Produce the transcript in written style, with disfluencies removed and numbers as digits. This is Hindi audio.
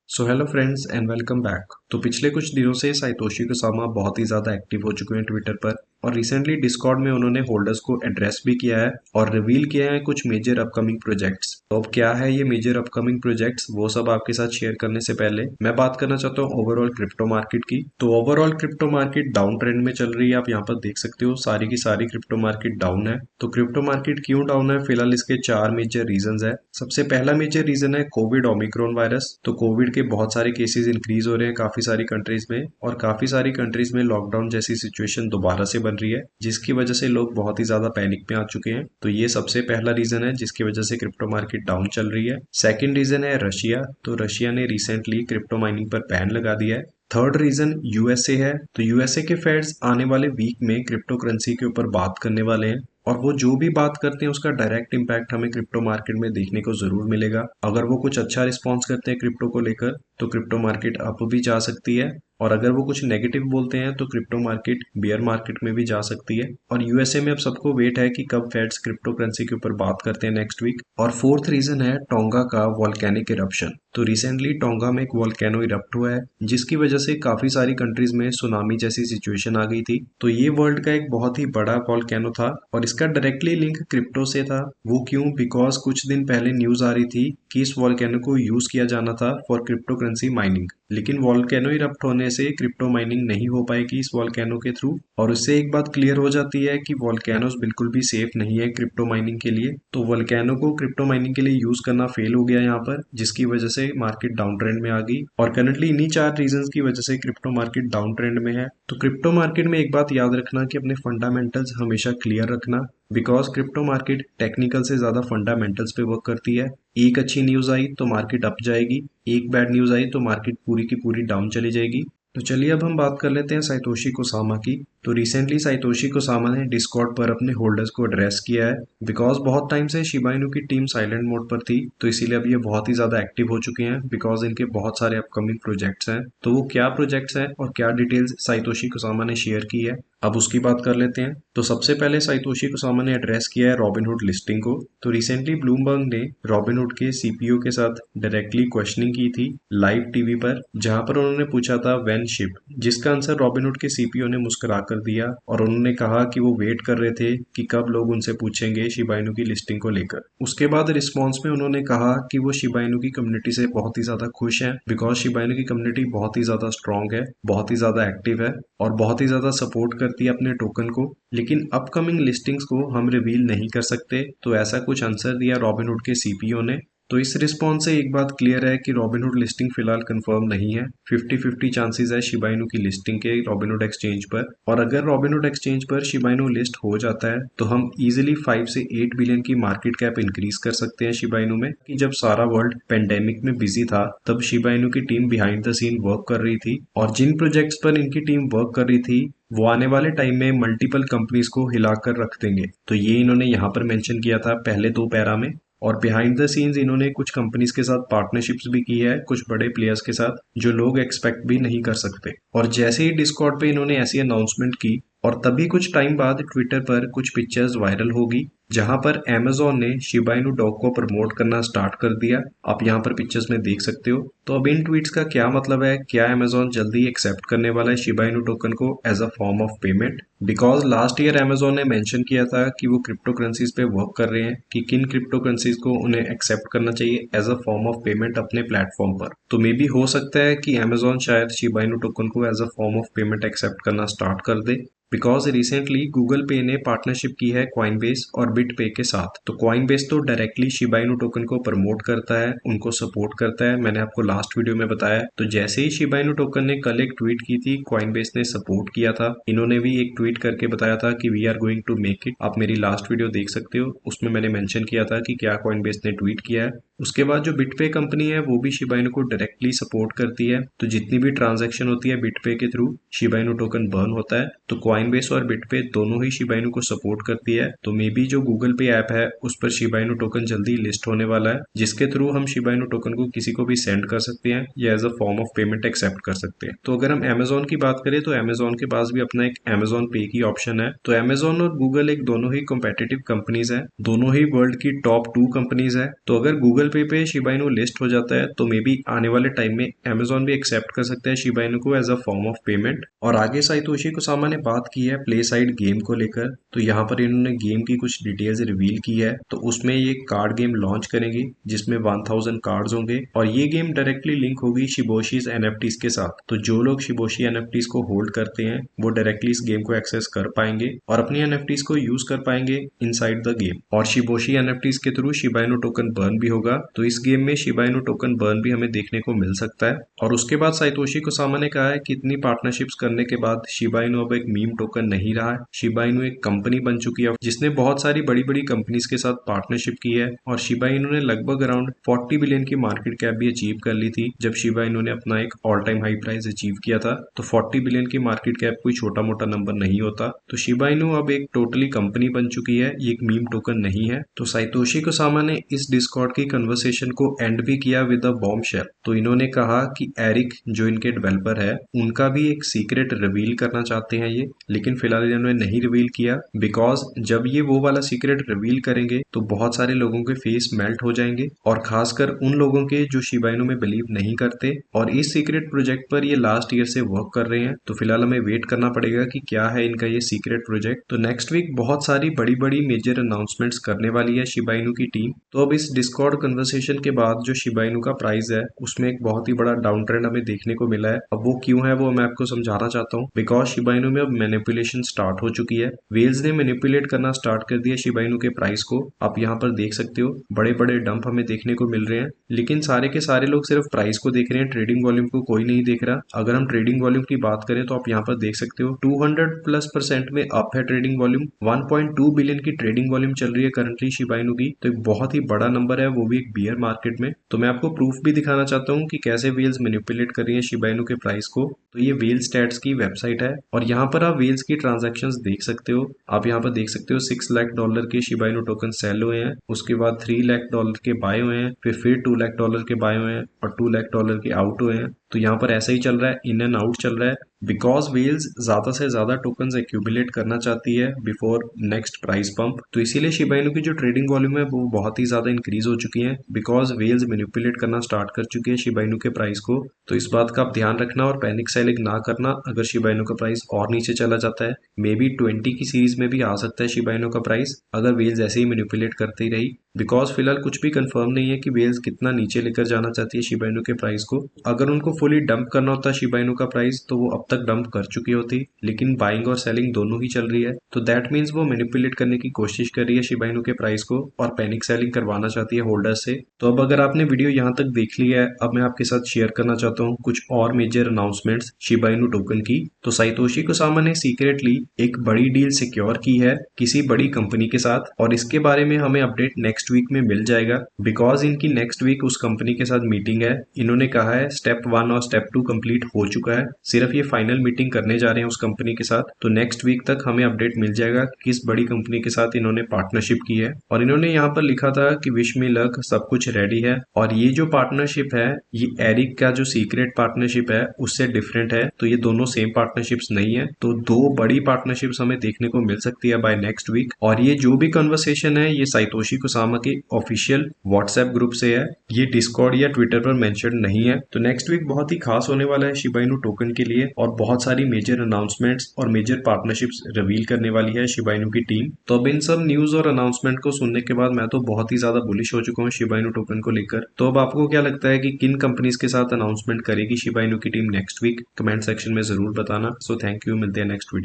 So hello friends and welcome back. तो पिछले कुछ दिनों से साइतोशी कुसामा बहुत ही ज़्यादा एक्टिव हो चुके हैं ट्विटर पर और रिसेंटली डिस्कॉर्ड में उन्होंने होल्डर्स को एड्रेस भी किया है और रिवील किया है कुछ मेजर अपकमिंग प्रोजेक्ट्स। तो अब क्या है ये मेजर अपकमिंग प्रोजेक्ट्स, वो सब आपके साथ शेयर करने से पहले मैं बात करना चाहता हूँ ओवरऑल क्रिप्टो मार्केट की। तो overall crypto market down trend में चल रही है, आप यहाँ पर देख सकते हो सारी की सारी क्रिप्टो मार्केट डाउन है। तो क्रिप्टो मार्केट क्यों डाउन है, फिलहाल इसके चार मेजर रीजंस है। सबसे पहला मेजर रीजन है कोविड ओमिक्रॉन वायरस। तो कोविड के बहुत सारे केसेस इंक्रीज हो रहे हैं काफी सारी कंट्रीज में और काफी सारी कंट्रीज में लॉकडाउन जैसी सिचुएशन दोबारा से बन रही है, जिसकी वजह से लोग बहुत ही ज्यादा पैनिक में आ चुके हैं। तो ये सबसे पहला रीजन है जिसकी वजह से क्रिप्टो मार्केट डाउन चल रही है। सेकंड रीजन है रशिया। तो रशिया ने रिसेंटली क्रिप्टो माइनिंग पर बैन लगा दिया है। थर्ड रीजन यूएसए है। तो यूएसए के फेड्स आने वाले वीक में क्रिप्टो करेंसी के ऊपर बात करने वाले हैं और वो जो भी बात करते हैं उसका डायरेक्ट इम्पैक्ट हमें क्रिप्टो मार्केट में देखने को जरूर मिलेगा। अगर वो कुछ अच्छा रिस्पॉन्स करते हैं क्रिप्टो को लेकर तो क्रिप्टो मार्केट अप भी जा सकती है और अगर वो कुछ नेगेटिव बोलते हैं तो क्रिप्टो मार्केट बियर मार्केट में भी जा सकती है। और यूएसए में अब सबको वेट है कि कब फेड्स क्रिप्टो करेंसी के ऊपर बात करते हैं नेक्स्ट वीक। और फोर्थ रीजन है टोंगा का वॉल्केनिक इरप्शन। तो रिसेंटली टोंगा में एक वॉल्केनो इरप्ट हुआ है जिसकी वजह से काफी सारी कंट्रीज में सुनामी जैसी सिचुएशन आ गई थी। तो ये वर्ल्ड का एक बहुत ही बड़ा वॉल्केनो था और इसका डायरेक्टली लिंक क्रिप्टो से था। वो क्यों? बिकॉज कुछ दिन पहले न्यूज आ रही थी कि इस वॉल्केनो को यूज किया जाना था फॉर क्रिप्टो करेंसी माइनिंग, लेकिन वॉल्केनो इरप्ट होने से क्रिप्टो माइनिंग नहीं हो पाएगी इस वॉल्केनो के थ्रू। और उससे एक बात क्लियर हो जाती है कि वॉल्केनोस बिल्कुल भी सेफ नहीं है क्रिप्टो माइनिंग के लिए। तो वॉल्केनो को क्रिप्टो माइनिंग के लिए यूज करना फेल हो गया यहाँ पर, जिसकी वजह से मार्केट डाउन ट्रेंड में आ गई और करंटली इन्हीं चार रीजंस की वजह से क्रिप्टो मार्केट डाउन ट्रेंड में है। तो क्रिप्टो मार्केट में एक बात याद रखना कि अपने फंडामेंटल्स हमेशा क्लियर रखना, बिकॉज क्रिप्टो मार्केट टेक्निकल से ज्यादा फंडामेंटल्स पे वर्क करती है। एक अच्छी न्यूज आई तो मार्केट अप जाएगी, एक बैड न्यूज आई तो मार्केट पूरी की पूरी डाउन चली जाएगी। तो चलिए अब हम बात कर लेते हैं साइतोशी कुसामा की। तो रिसेंटली साइतोशी कुसामा ने डिस्कॉर्ड पर अपने होल्डर्स को एड्रेस किया है। बिकॉज बहुत टाइम से शिबा इनू की टीम साइलेंट मोड पर थी तो इसीलिए अब ये बहुत ही ज्यादा एक्टिव हो चुके हैं बिकॉज इनके बहुत सारे अपकमिंग प्रोजेक्ट्स हैं। तो वो क्या प्रोजेक्ट्स हैं और क्या डिटेल्स साइतोशी कुसामा ने शेयर की है, अब उसकी बात कर लेते हैं। तो सबसे पहले साइतोशी कुसामा ने एड्रेस किया है रॉबिनहुड लिस्टिंग को। तो रिसेंटली ब्लूमबर्ग ने रॉबिनहुड के सीपीओ के साथ डायरेक्टली क्वेश्चनिंग की थी लाइव टीवी पर, जहां पर उन्होंने पूछा था व्हेन शिप, जिसका आंसर रॉबिनहुड के सीपीओ ने मुस्कुरा कर दिया और उन्होंने कहा कि वो वेट कर रहे थे कि कब लोग उनसे पूछेंगे शिबा इनू की लिस्टिंग को लेकर। उसके बाद रिस्पॉन्स में उन्होंने कहा कि वो शिबा इनू की कम्युनिटी से बहुत ही ज्यादा खुश हैं बिकॉज शिबा इनू की कम्युनिटी बहुत ही ज्यादा स्ट्रांग है, बहुत ही ज्यादा एक्टिव है और बहुत ही ज्यादा सपोर्ट करती है अपने टोकन को, लेकिन अपकमिंग लिस्टिंग्स को हम रिवील नहीं कर सकते। तो ऐसा कुछ आंसर दिया रॉबिनहुड के सीपीओ ने। तो इस रिस्पॉन्स से एक बात क्लियर है कि रॉबिनहुड लिस्टिंग फिलहाल कंफर्म नहीं है। 50-50 चांसेस है शिबा इनू की लिस्टिंग के रॉबिनहुड एक्सचेंज पर, और अगर रॉबिनहुड एक्सचेंज पर शिबा इनू लिस्ट हो जाता है तो हम इजीली 5 से 8 बिलियन की मार्केट कैप इंक्रीज कर सकते हैं शिबा इनू में। कि जब सारा वर्ल्ड पेंडेमिक में बिजी था तब शिबा इनू की team behind the scene work कर रही थी और जिन प्रोजेक्ट्स पर इनकी टीम वर्क कर रही थी वो आने वाले टाइम में मल्टीपल कंपनीज को हिलाकर रख देंगे। तो ये इन्होंने यहाँ पर मेंशन किया था पहले दो पैरा में। और बिहाइंड द सीन्स इन्होंने कुछ कंपनीज के साथ पार्टनरशिप्स भी की है, कुछ बड़े प्लेयर्स के साथ जो लोग एक्सपेक्ट भी नहीं कर सकते। और जैसे ही डिस्कॉर्ड पे इन्होंने ऐसी अनाउंसमेंट की और तभी कुछ टाइम बाद ट्विटर पर कुछ पिक्चर्स वायरल होगी जहां पर अमेजोन ने शिबा इनू डॉग को प्रमोट करना स्टार्ट कर दिया। आप यहां पर पिक्चर्स में देख सकते हो। तो अब इन ट्वीट्स का क्या मतलब है? क्या अमेजोन जल्दी एक्सेप्ट करने वाला है शिबा इनू टोकन को as a form of payment? Because last year Amazon ने मेंशन किया था कि वो क्रिप्टो करेंसीज पे वर्क कर रहे हैं कि किन क्रिप्टो करेंसीज को उन्हें एक्सेप्ट करना चाहिए as a form of payment अपने प्लेटफॉर्म पर। तो मे बी हो सकता है कि अमेजोन शायद शिबा इनू टोकन को as a form of payment accept करना स्टार्ट कर दे। बिकॉज रिसेंटली गूगल पे ने पार्टनरशिप की है कॉइनबेस और बिटपे के साथ। तो कॉइनबेस तो डायरेक्टली शिबा इनू टोकन को प्रमोट करता है, उनको सपोर्ट करता है, मैंने आपको लास्ट वीडियो में बताया। तो जैसे ही शिबा इनू टोकन ने कल एक ट्वीट की थी कॉइनबेस ने सपोर्ट किया था। इन्होंने भी एक ट्वीट करके बताया था कि we are going to make it. आप मेरी लास्ट वीडियो देख सकते हो, उसमें मैंने मेंशन किया था कि क्या कॉइनबेस ने ट्वीट किया है। उसके बाद जो बिटपे कंपनी है वो भी शिबा इनू को डायरेक्टली सपोर्ट करती है। तो जितनी भी ट्रांजैक्शन होती है बिटपे के through Shiba Inu token burn होता है। तो कॉइनबेस और बिटपे दोनों ही शिबा इनू को सपोर्ट करती है। तो मे बी जो गूगल पे ऐप है उस पर शिबा इनू टोकन जल्दी लिस्ट होने वाला है, जिसके थ्रू हम शिबा इनू टोकन को किसी को भी सेंड कर सकते हैं या as a form of payment accept कर सकते हैं। तो अगर हम अमेजोन की बात करें तो अमेजोन के पास भी अपना एक अमेजोन पे की ऑप्शन है। तो अमेजोन और गूगल एक दोनों ही कॉम्पिटिटिव कंपनीज है, दोनों ही वर्ल्ड की टॉप 2 कंपनीज है। तो अगर गूगल पे शिबा इनू लिस्ट हो जाता है तो मे बी आने वाले टाइम में अमेजोन भी एक्सेप्ट कर सकता है शिबा इनू को as a form of payment. और आगे साइतोशी कुसामा ने बात की है प्ले साइड गेम को लेकर। तो यहाँ पर इन्होंने गेम की कुछ डिटेल्स रिवील की है। तो उसमें ये कार्ड गेम लॉन्च करेंगे जिसमें 1000 कार्ड्स होंगे और ये गेम डायरेक्टली लिंक होगी शिबोशीज एनएफटीज के साथ। तो जो लोग शिबोशी एनएफटीज को होल्ड करते हैं वो डायरेक्टली इस गेम को एक्सेस कर पाएंगे और अपनी एनएफटीज को यूज कर पाएंगे इनसाइड द गेम। और शिबोशी एनएफटीज के through Shiba Inu token burn भी होगा। तो इस गेम में शिबा इनू टोकन बर्न भी हमें देखने को मिल सकता है। और उसके बाद साइतोशी कुसामा ने कहा है कि इतनी पार्टनरशिप्स करने के बाद शिबा इनू अब एक मीम टोकन नहीं रहा है। शिबा इनू एक कंपनी बन चुकी है जिसने बहुत सारी बड़ी बड़ी कंपनीज के साथ पार्टनरशिप की है। और शिबा इनू ने लगभग अराउंड 40 बिलियन की मार्केट कैप भी अचीव कर ली थी जब शिबा इनू ने अपना एक all time high price achieve किया था। तो 40 बिलियन की मार्केट कैप कोई छोटा मोटा नंबर नहीं होता। तो शिबा इनू अब एक टोटली कंपनी बन चुकी है, ये एक मीम टोकन नहीं है। तो साइतोशी कुसामा ने इस डिस्कॉर्ड की कन्वर्सेशन को एंड भी किया विद अ बॉम्ब शेल। तो इन्होंने कहा कि एरिक जो इनके डेवलपर है उनका भी एक सीक्रेट रिवील करना चाहते हैं ये, लेकिन फिलहाल इन्होंने नहीं रिवील किया बिकॉज जब ये वो वाला सीक्रेट रिवील करेंगे तो बहुत सारे लोगों के फेस मेल्ट हो जाएंगे और खासकर उन लोगों के जो शिबा इनू में बिलीव नहीं करते और इस सीक्रेट प्रोजेक्ट पर ये लास्ट ईयर से वर्क कर रहे हैं। तो फिलहाल हमें वेट करना पड़ेगा कि क्या है इनका ये सीक्रेट प्रोजेक्ट। तो नेक्स्ट वीक बहुत सारी बड़ी बड़ी मेजर अनाउंसमेंट्स करने वाली है शिबा इनू की टीम। तो अब इस डिस्कॉर्ड कन्वर्सेशन के बाद जो शिबा इनू का प्राइस है उसमें एक बहुत ही बड़ा डाउन ट्रेंड हमें देखने को मिला है। अब वो क्यों है वो मैं आपको समझाना चाहता हूँ। बिकॉज शिबा इनू में अब मैनिपुलेशन स्टार्ट हो चुकी है, वेल्स ने मैनिपुलेट करना स्टार्ट कर दिया शिबा इनू के प्राइस को। आप यहाँ पर देख सकते हो बड़े बड़े डंप हमें देखने को मिल रहे हैं, लेकिन सारे के सारे लोग सिर्फ प्राइस को देख रहे हैं, ट्रेडिंग वॉल्यूम को कोई नहीं देख रहा। अगर हम ट्रेडिंग वॉल्यूम की बात करें तो आप यहाँ पर देख सकते हो 200+% में अप है ट्रेडिंग वॉल्यूम। 1.2 बिलियन की ट्रेडिंग वॉल्यूम चल रही है करंटली शिबा इनू की। तो एक बहुत ही बड़ा नंबर है, वो भी एक बियर मार्केट में। तो मैं आपको प्रूफ भी दिखाना चाहता हूँ कि कैसे वेल्स मैनिपुलेट कर रही है शिबा इनू के प्राइस को। तो ये वेल स्टैट्स की वेबसाइट है और यहाँ पर आप वेल्स की ट्रांजैक्शंस देख सकते हो। आप यहाँ पर देख सकते हो $6 लाख के शिबा इनू टोकन सेल हुए हैं, उसके बाद $3 लाख के बाय हुए हैं, फिर $2 लाख के बाय हुए हैं और $2 लाख के आउट हुए हैं। तो यहाँ पर ऐसा ही चल रहा है, इन एंड आउट चल रहा है बिकॉज वेल्स ज्यादा से ज्यादा टोकन्स एक्यूमुलेट करना चाहती है बिफोर नेक्स्ट प्राइस पंप। तो इसीलिए शिबा इनू की जो ट्रेडिंग वॉल्यूम है वो बहुत ही ज्यादा इंक्रीज हो चुकी है बिकॉज वेल्स मैनिपुलेट करना स्टार्ट कर चुकी है शिबा इनू के प्राइस को। तो इस बात का आप ध्यान रखना और पैनिक सेलिंग ना करना अगर शिबा इनू का प्राइस और नीचे चला जाता है। मे बी 20 की सीरीज में भी आ सकता है शिबा इनू का प्राइस अगर वेल्स ऐसे ही मैनिपुलेट करती रही। बिकॉज फिलहाल कुछ भी कंफर्म नहीं है कि वेल्स कितना नीचे लेकर जाना चाहती है शिबा इनू के प्राइस को। अगर उनको फुली डंप करना होता शिबा इनू का प्राइस तो वो अब तक डंप कर चुकी होती, लेकिन बाइंग और सेलिंग दोनों ही चल रही है। तो दैट मीन्स वो मैनिपुलेट करने की कोशिश कर रही है शिबा इनू के प्राइस को और पैनिक सेलिंग करवाना चाहती है होल्डर से। तो अब अगर आपने वीडियो यहाँ तक देख लिया है, अब मैं आपके साथ शेयर करना चाहता हूँ कुछ और major announcements Shiba Inu token की। तो साइतोशी कुसामा ने सीक्रेटली एक बड़ी डील सिक्योर की है किसी बड़ी कंपनी के साथ और इसके बारे में हमें अपडेट नेक्स्ट वीक में मिल जाएगा बिकॉज इनकी नेक्स्ट वीक उस कंपनी के साथ मीटिंग है। इन्होंने कहा है स्टेप 1 और स्टेप 2 कंप्लीट हो चुका है, सिर्फ ये फाइनल मीटिंग करने जा रहे हैं उस कंपनी के साथ। तो नेक्स्ट वीक तक हमें अपडेट मिल जाएगा किस बड़ी कंपनी के साथ इन्होंने पार्टनरशिप की है। और इन्होंने यहाँ पर लिखा था कि विश मी लक, सब कुछ रेडी है। और ये जो पार्टनरशिप है ये एरिक का जो सीक्रेट पार्टनरशिप है उससे डिफरेंट है। तो ये दोनों सेम पार्टनरशिप्स नहीं है। तो 2 बड़ी पार्टनरशिप्स हमें देखने को मिल सकती है बाय नेक्स्ट वीक। और ये जो भी कन्वर्सेशन है ये साइतोशी कुसामा के ऑफिशियल व्हाट्सएप ग्रुप से है, ये डिस्कॉर्ड या ट्विटर पर मेंशन नहीं है। तो नेक्स्ट वीक बहुत ही खास होने वाला है शिबा इनू टोकन के लिए और बहुत सारी मेजर अनाउंसमेंट्स और मेजर पार्टनरशिप्स रिवील करने वाली है शिबा इनू की टीम। तो अब इन सब न्यूज और अनाउंसमेंट को सुनने के बाद मैं तो बहुत ही ज्यादा बुलिश हो चुका हूँ शिबा इनू टोकन को लेकर। तो अब आपको क्या लगता है कि किन कंपनीज के साथ अनाउंसमेंट करेगी शिबा इनू की team next week? Comment section में जरूर बताना। सो थैंक यू, मिलते हैं नेक्स्ट वीडियो।